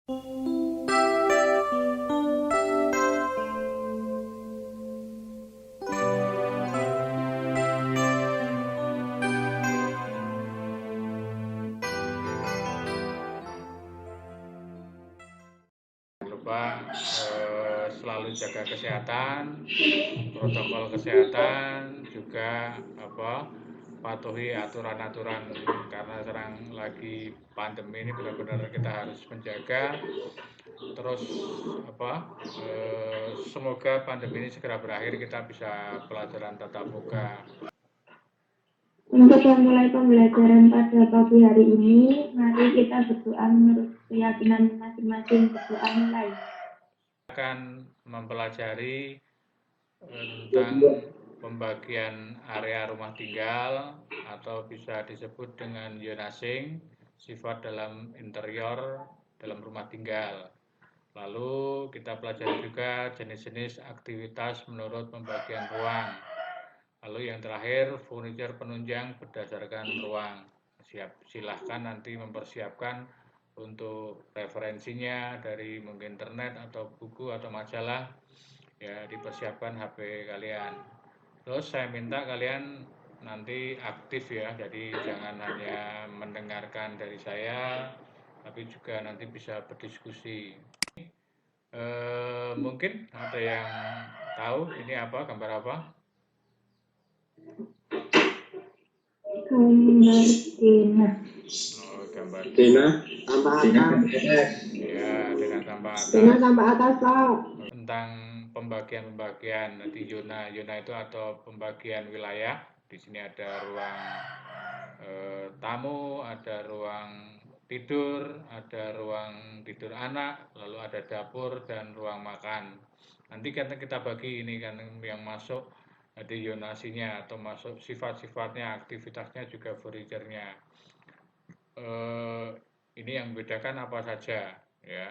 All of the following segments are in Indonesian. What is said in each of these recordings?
lupa selalu jaga kesehatan, protokol kesehatan, juga patuhi aturan-aturan karena sekarang lagi pandemi ini benar-benar kita harus menjaga. Terus semoga pandemi ini segera berakhir, kita bisa pelajaran tatap muka. Untuk memulai pembelajaran pada pagi hari ini, mari kita berdoa menurut keyakinan masing-masing. Berdoa mulai. Akan mempelajari tentang pembagian area rumah tinggal atau bisa disebut dengan zonasing, sifat dalam interior dalam rumah tinggal. Lalu kita pelajari juga jenis-jenis aktivitas menurut pembagian ruang. Lalu yang terakhir, furniture penunjang berdasarkan ruang. Silahkan nanti mempersiapkan untuk referensinya dari mungkin internet atau buku atau majalah, ya dipersiapkan HP kalian. Terus saya minta kalian nanti aktif ya, jadi jangan hanya mendengarkan dari saya, tapi juga nanti bisa berdiskusi. Mungkin ada yang tahu ini apa, gambar apa? Gambar denah. Oh, gambar denah tanpa atas. Ya, denah tanpa atas. Denah tanpa atas, Pak. Tentang pembagian nanti zona itu atau pembagian wilayah. Di sini ada ruang tamu, ada ruang tidur, ada ruang tidur anak, lalu ada dapur dan ruang makan. Nanti kan kita bagi ini kan yang masuk di zonasinya atau masuk sifat-sifatnya, aktivitasnya juga furniture-nya. Ini yang membedakan apa saja ya.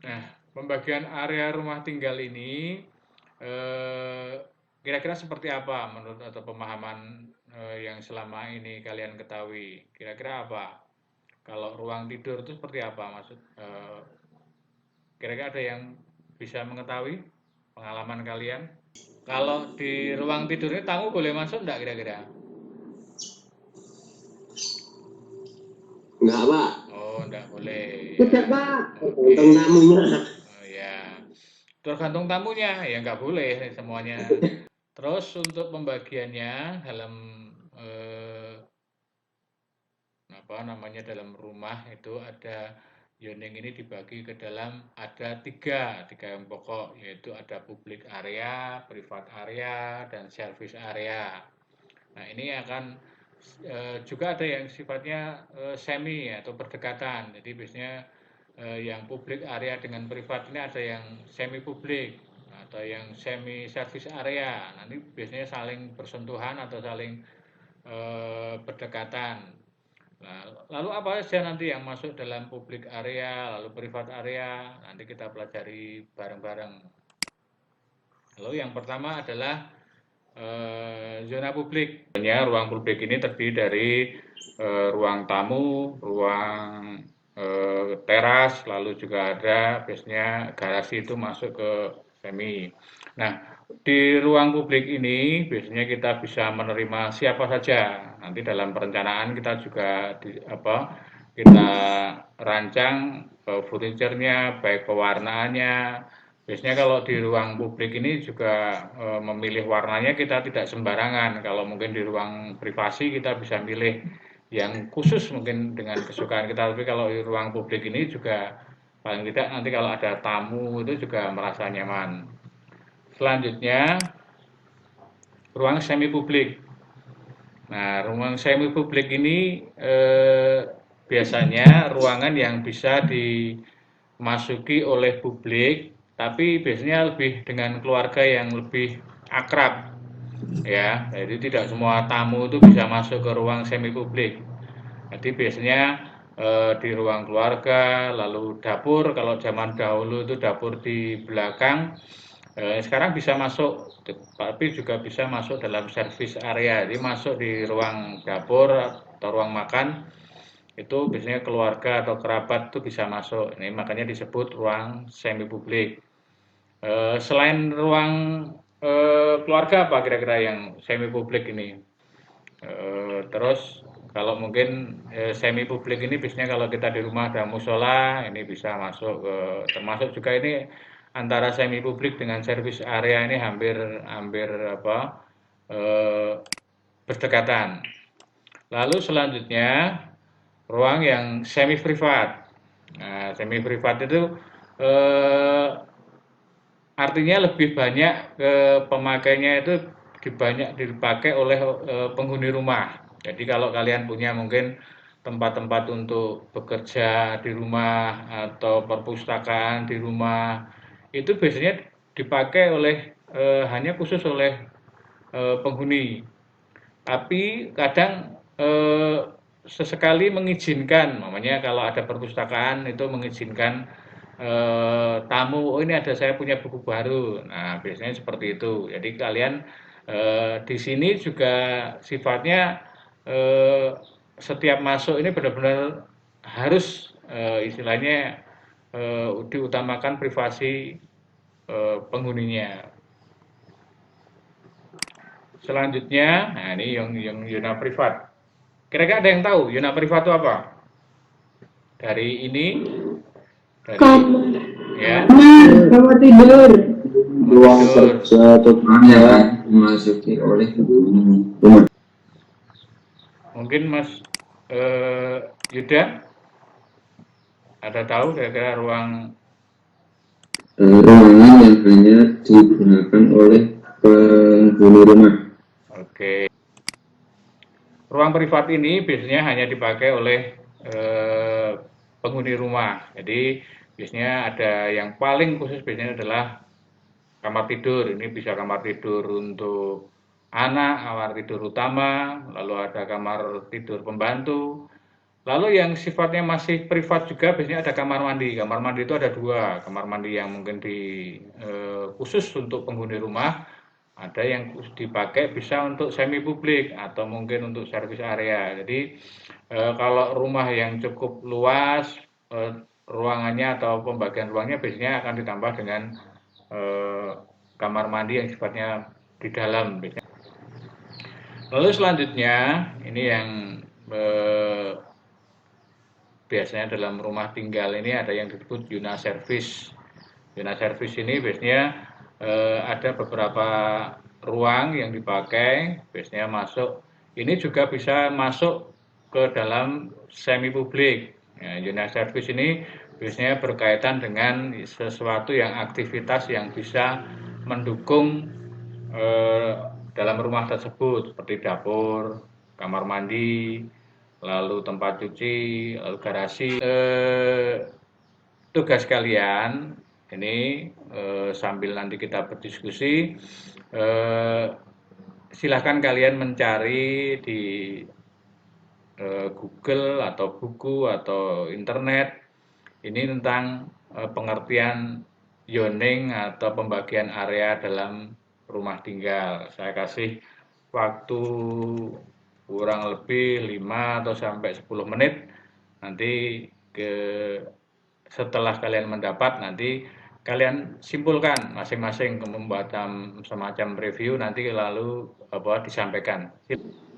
Nah, pembagian area rumah tinggal ini kira-kira seperti apa menurut atau pemahaman yang selama ini kalian ketahui? Kira-kira apa? Kalau ruang tidur itu seperti apa maksud? Kira-kira ada yang bisa mengetahui pengalaman kalian? Kalau di ruang tidur ini tamu boleh masuk enggak kira-kira? Enggak, Pak. Oh, enggak boleh. Tidak, Pak. Tergantung tamunya. Oh ya, tergantung tamunya ya nggak boleh semuanya. Terus untuk pembagiannya dalam dalam rumah itu ada zoning ini dibagi ke dalam ada tiga yang pokok, yaitu ada public area, private area, dan service area. Nah ini akan juga ada yang sifatnya semi atau berdekatan. Jadi biasanya yang public area dengan privat ini ada yang semi publik atau yang semi service area. Nanti biasanya saling bersentuhan atau saling berdekatan. Nah, lalu apa saja nanti yang masuk dalam public area, lalu privat area, nanti kita pelajari bareng-bareng. Lalu yang pertama adalah zona publik. Ruang publik ini terdiri dari ruang tamu, ruang teras, lalu juga ada biasanya garasi itu masuk ke semi. Nah, di ruang publik ini biasanya kita bisa menerima siapa saja. Nanti dalam perencanaan kita juga kita rancang furniture-nya, baik pewarnaannya. Biasanya kalau di ruang publik ini juga memilih warnanya kita tidak sembarangan. Kalau mungkin di ruang privasi kita bisa milih yang khusus mungkin dengan kesukaan kita. Tapi kalau di ruang publik ini juga paling tidak nanti kalau ada tamu itu juga merasa nyaman. Selanjutnya, ruang semi publik. Nah, ruang semi publik ini biasanya ruangan yang bisa dimasuki oleh publik, tapi biasanya lebih dengan keluarga yang lebih akrab. Ya, jadi tidak semua tamu itu bisa masuk ke ruang semi publik. Jadi biasanya di ruang keluarga, lalu dapur, kalau zaman dahulu itu dapur di belakang, sekarang bisa masuk, tapi juga bisa masuk dalam service area, jadi masuk di ruang dapur atau ruang makan, itu biasanya keluarga atau kerabat itu bisa masuk. Ini makanya disebut ruang semi publik. Selain ruang keluarga apa kira-kira yang semi publik ini? Terus kalau mungkin semi publik ini biasanya kalau kita di rumah ada musola, ini bisa masuk termasuk juga ini antara semi publik dengan service area ini hampir apa berdekatan. Lalu selanjutnya ruang yang semi privat. Nah, semi privat itu artinya lebih banyak pemakainya itu banyak dipakai oleh penghuni rumah. Jadi kalau kalian punya mungkin tempat-tempat untuk bekerja di rumah atau perpustakaan di rumah, itu biasanya dipakai oleh hanya khusus oleh penghuni. Tapi kadang sesekali mengizinkan, namanya kalau ada perpustakaan itu mengizinkan tamu, oh ini ada saya punya buku baru. Nah, biasanya seperti itu. Jadi kalian di sini juga sifatnya setiap masuk ini benar-benar harus istilahnya diutamakan privasi penghuninya. Selanjutnya, nah ini yang zona privat. Kira-kira ada yang tahu zona privat itu apa? Dari ini, dari Kamar. ya, Kamar tidur. Ruang kerja atau yang dimasuki oleh rumah. mungkin Mas Yuda ada tahu kira-kira ruang Ruangan yang hanya digunakan oleh penghuni rumah. Oke. Ruang privat ini biasanya hanya dipakai oleh penghuni rumah. Jadi biasanya ada yang paling khusus biasanya adalah kamar tidur. Ini bisa kamar tidur untuk anak, kamar tidur utama, lalu ada kamar tidur pembantu. Lalu yang sifatnya masih privat juga biasanya ada kamar mandi. Kamar mandi itu ada dua, kamar mandi yang mungkin khusus untuk penghuni rumah, ada yang dipakai bisa untuk semi publik atau mungkin untuk service area. Jadi kalau rumah yang cukup luas, ruangannya atau pembagian ruangnya biasanya akan ditambah dengan kamar mandi yang sifatnya di dalam. Lalu selanjutnya ini yang biasanya dalam rumah tinggal ini ada yang disebut unit service. Unit service ini biasanya ada beberapa ruang yang dipakai, biasanya masuk. Ini juga bisa masuk ke dalam semi publik. Ya, unit service ini biasanya berkaitan dengan sesuatu yang aktivitas yang bisa mendukung dalam rumah tersebut seperti dapur, kamar mandi, lalu tempat cuci, lalu garasi. Tugas kalian ini sambil nanti kita berdiskusi, silahkan kalian mencari di Google atau buku atau internet ini tentang pengertian zoning atau pembagian area dalam rumah tinggal. Saya kasih waktu kurang lebih 5 atau sampai 10 menit, nanti setelah kalian mendapat, nanti kalian simpulkan masing-masing, membuat semacam review, nanti lalu disampaikan.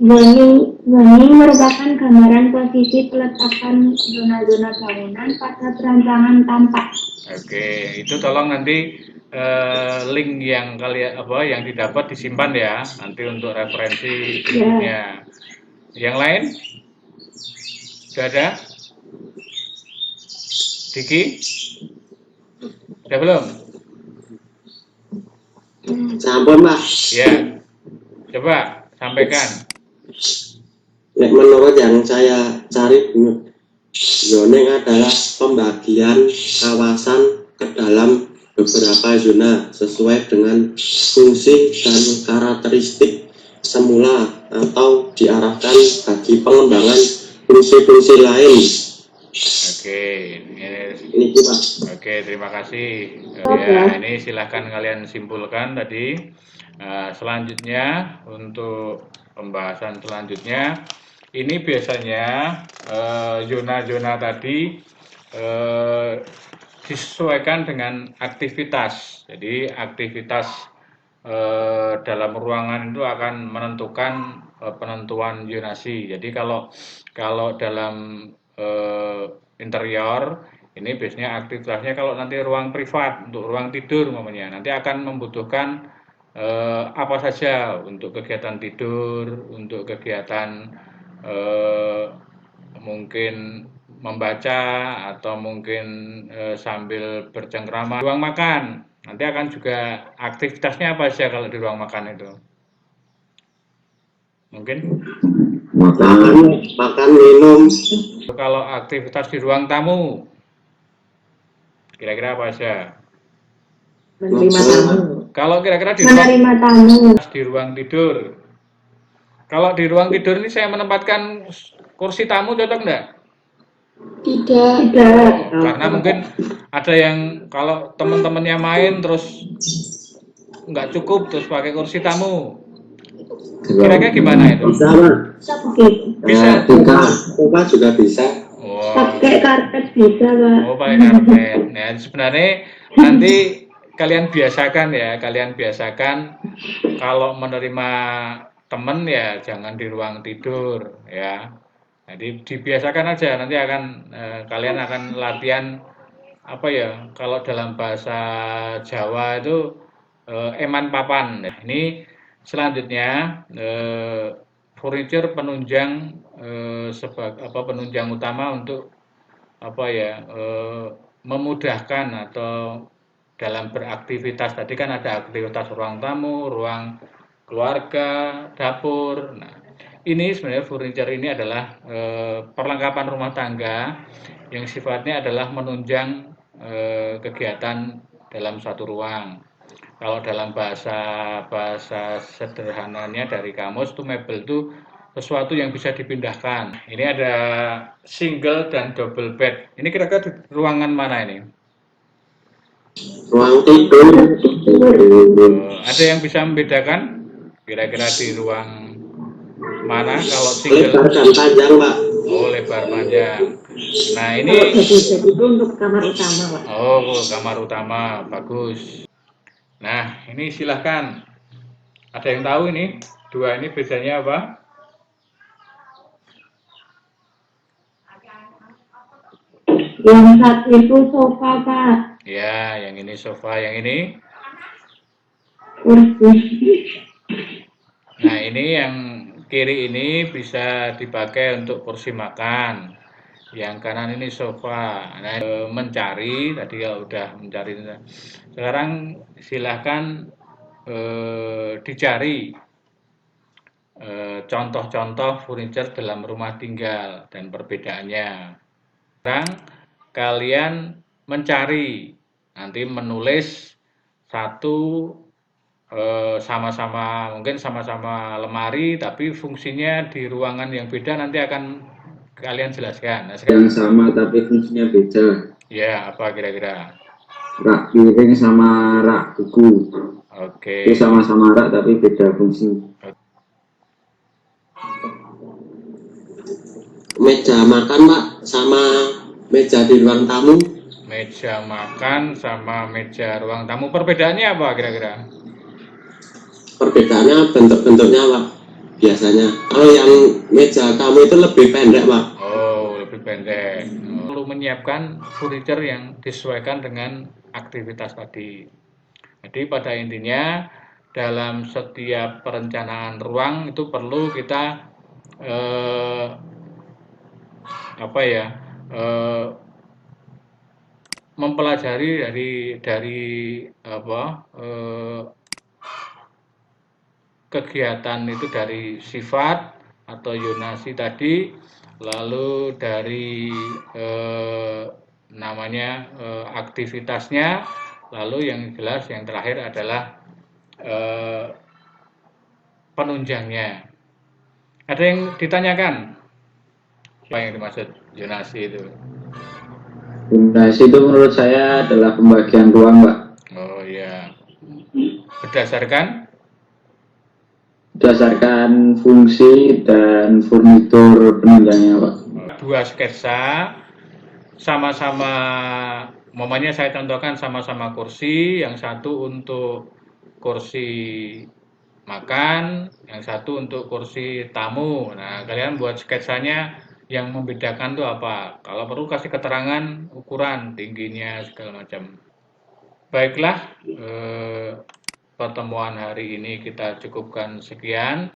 Zoning merupakan gambaran posisi peletakan zona-zona bangunan pada perancangan tampak. Oke, itu tolong nanti link yang kalian yang didapat disimpan ya, nanti untuk referensi berikutnya. Yang lain? Sudah ada? Diki? Sudah belum? Sampun, Pak. Ya. Coba sampaikan. Menurut yang saya cari, zoning adalah pembagian kawasan ke dalam beberapa zona sesuai dengan fungsi dan karakteristik semula atau diarahkan bagi pengembangan fungsi-fungsi lain. Oke, Ini Pak. Oke, terima kasih. Ya, ini silahkan kalian simpulkan tadi. Selanjutnya untuk pembahasan selanjutnya Ini biasanya zona-zona tadi disesuaikan dengan aktivitas. Jadi aktivitas dalam ruangan itu akan menentukan penentuan zonasi. Jadi kalau dalam interior ini biasanya aktivitasnya, kalau nanti ruang privat untuk ruang tidur umpamanya, nanti akan membutuhkan apa saja untuk kegiatan tidur, untuk kegiatan mungkin membaca atau mungkin sambil bercengkrama. Ruang makan nanti akan juga aktivitasnya apa saja kalau di ruang makan itu? Mungkin makan minum. Kalau aktivitas di ruang tamu kira-kira apa saja? Menerima tamu. Kalau kira-kira Menerima tamu. di ruang tidur. Kalau di ruang tidur ini saya menempatkan kursi tamu cocok enggak? Tidak. Karena mungkin ada yang kalau teman-temannya main terus nggak cukup terus pakai kursi tamu. Kira-kira gimana itu? Bisa, Pak. Bisa. Sofa juga bisa. Wow. Pakai karpet bisa, Pak. Oh, pakai karpet. Nah, sebenarnya nanti kalian biasakan kalau menerima teman ya jangan di ruang tidur ya. Jadi dibiasakan aja, nanti akan kalian akan latihan apa ya, kalau dalam bahasa Jawa itu eman papan. Nah, ini selanjutnya furniture penunjang penunjang utama untuk apa ya, memudahkan atau dalam beraktivitas. Tadi kan ada aktivitas ruang tamu, ruang keluarga, dapur. Nah, ini sebenarnya furniture ini adalah perlengkapan rumah tangga yang sifatnya adalah menunjang kegiatan dalam satu ruang. Kalau dalam bahasa sederhananya dari kamus itu mebel itu sesuatu yang bisa dipindahkan. Ini ada single dan double bed. Ini kira-kira di ruangan mana ini? Ruang tidur. Ada yang bisa membedakan kira-kira di ruang mana kalau single? Lebar dan panjang, Pak. Oh, lebar panjang. Nah, ini Bed itu untuk kamar utama, Pak. oh, kamar utama, bagus. Nah, ini silahkan. Ada yang tahu ini? Dua ini bedanya apa? Yang satu itu sofa, Pak. Ya, yang ini sofa, yang ini. Kursi. Nah, ini yang kiri ini bisa dipakai untuk kursi makan. Yang kanan ini sofa. Nah, mencari tadi kalau udah mencari. Sekarang silahkan dicari contoh-contoh furniture dalam rumah tinggal dan perbedaannya. Sekarang kalian mencari, nanti menulis satu sama-sama, mungkin sama-sama lemari tapi fungsinya di ruangan yang beda, nanti akan kalian jelaskan. Nah, Yang sama tapi fungsinya beda. ya, apa kira-kira? Rak piring sama rak buku. Oke. Itu sama-sama rak tapi beda fungsi. Meja makan, Pak, sama meja di ruang tamu. Meja makan sama meja ruang tamu, perbedaannya apa kira-kira? Perbedaannya bentuk-bentuknya, Pak. Biasanya kalau yang meja kamu itu lebih pendek, Pak. Oh, lebih pendek. Perlu menyiapkan furniture yang disesuaikan dengan aktivitas tadi. Jadi pada intinya dalam setiap perencanaan ruang itu perlu kita mempelajari dari kegiatan itu, dari sifat atau zonasi tadi, lalu dari aktivitasnya, lalu yang jelas yang terakhir adalah penunjangnya. Ada yang ditanyakan? Apa yang dimaksud zonasi itu? Zonasi itu menurut saya adalah pembagian ruang, Pak. Oh iya. Berdasarkan berdasarkan fungsi dan furnitur penunjangnya, Pak. 2 sketsa, sama-sama, momennya saya contohkan sama-sama kursi, yang satu untuk kursi makan, yang satu untuk kursi tamu. Nah, kalian buat sketsanya yang membedakan tuh apa? Kalau perlu kasih keterangan ukuran, tingginya, segala macam. Baiklah, pertemuan hari ini kita cukupkan sekian.